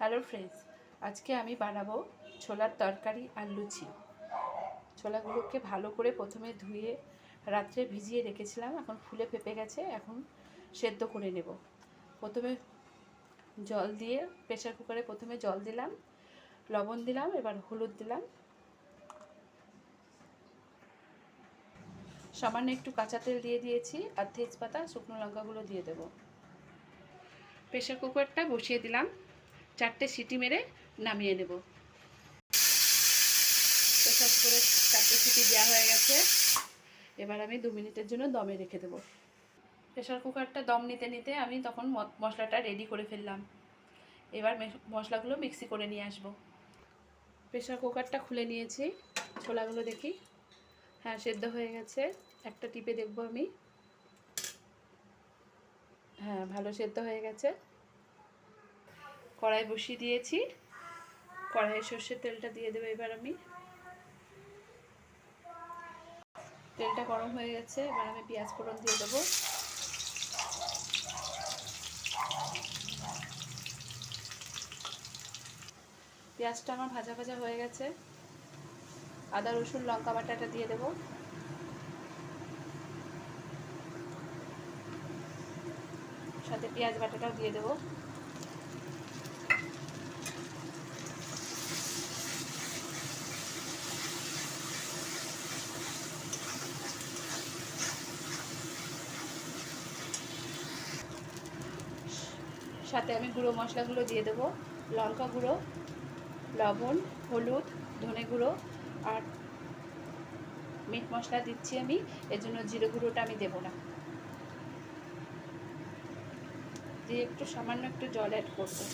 Hello friends, আজকে আমি বানাবো ছোলার তরকারি আর লুচি। ছোলাগুলোকে ভালো করে প্রথমে ধুয়ে রাত্রে ভিজিয়ে রেখেছিলাম, এখন ফুলে ফেপে গেছে। এখন সেদ্ধ করে নেব। প্রথমে জল দিয়ে প্রেসার কুকারে প্রথমে জল দিলাম, লবণ দিলাম, এবার হলুদ দিলাম, সামান্য একটু কাঁচা তেল দিয়ে দিয়েছি, আর তেজপাতা শুকনো লঙ্কাগুলো দিয়ে দেব। প্রেসার কুকারটা বসিয়ে দিলাম, 4টে সিটি মেরে নামিয়ে নেব। প্রেসার কুকারে 4টে সিটি দেওয়া হয়ে গেছে। এবার আমি 2 মিনিটের জন্য দমে রেখে দেবো। প্রেসার কুকারটা দম নিতে নিতে আমি তখন মশলাটা রেডি করে ফেললাম। এবার মশলাগুলো মিক্সি করে নিয়ে আসবো। প্রেসার কুকারটা খুলে নিয়েছি, ছোলাগুলো দেখি। হ্যাঁ, সেদ্ধ হয়ে গেছে। একটা টিপে দেখবো আমি। হ্যাঁ, ভালো সেদ্ধ হয়ে গেছে। কড়াই বসিয়ে দিয়েছি, কড়াইয়ে সর্ষের তেলটা দিয়ে দেবো এবার আমি। তেলটা গরম হয়ে গেছে, এবার আমি পেঁয়াজ ফোড়ন দিয়ে দেবো। পেঁয়াজটা আমার ভাজা ভাজা হয়ে গেছে। আদা রসুন লঙ্কা বাটাটা দিয়ে দেবো। সাথে পেঁয়াজ বাটাটাও দিয়ে দেবো। সাথে আমি গুঁড়ো মশলাগুলো দিয়ে দেবো। লঙ্কা গুঁড়ো, লবণ, হলুদ, ধনে গুঁড়ো আর মিট মশলা দিচ্ছি আমি, এর জন্য জিরে গুঁড়োটা আমি দেবো না। দিয়ে একটু সামান্য একটু জল অ্যাড করবো।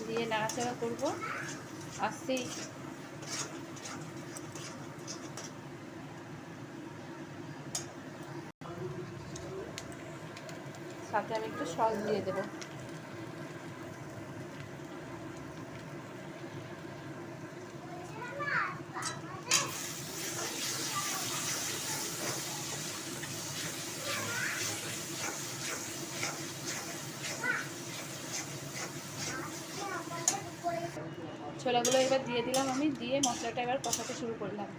দিয়ে নাড়াচাড়া করবো আস্তেই। সাথে আমি একটু সস দিয়ে দেবো। ছোলাগুলো এবার দিয়ে দিলাম আমি, দিয়ে মশলাটা এবার কষাতে শুরু করলাম।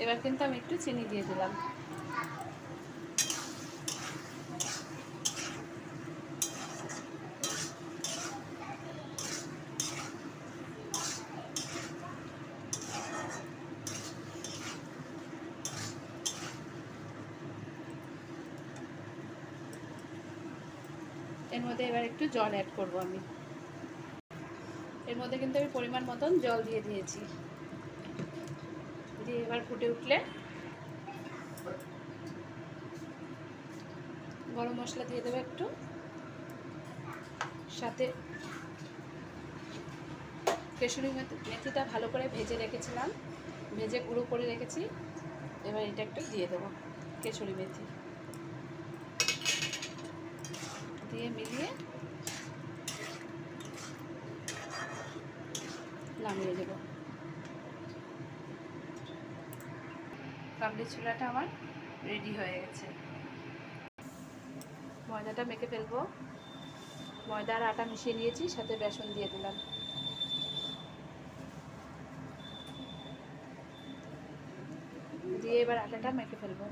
এবার কিন্তু আমি একটু চিনি দিয়ে দিলাম। এর মধ্যে এবার একটু জল অ্যাড করব আমি। এর মধ্যে কিন্তু আমি পরিমাণ মতন জল দিয়ে দিয়েছি। দিয়ে এবার ফুটে উঠলে গরম মশলা দিয়ে দেবো একটু, সাথে কেশরি মেথিটা ভালো করে ভেজে রেখেছিলাম, ভেজে গুঁড়ো করে রেখেছি। এবার এটা একটু দিয়ে দেবো, কেশরি মেথি দিয়ে মিলিয়ে নামিয়ে দেবো। কাবলি ছোলাটা আমার রেডি হয়ে গেছে। ময়দাটা মেখে ফেলবো। ময়দা আর আটা মিশিয়ে নিয়েছি, সাথে বেসন দিয়ে দিলাম। দিয়ে এবার আটাটা মেখে ফেলবো।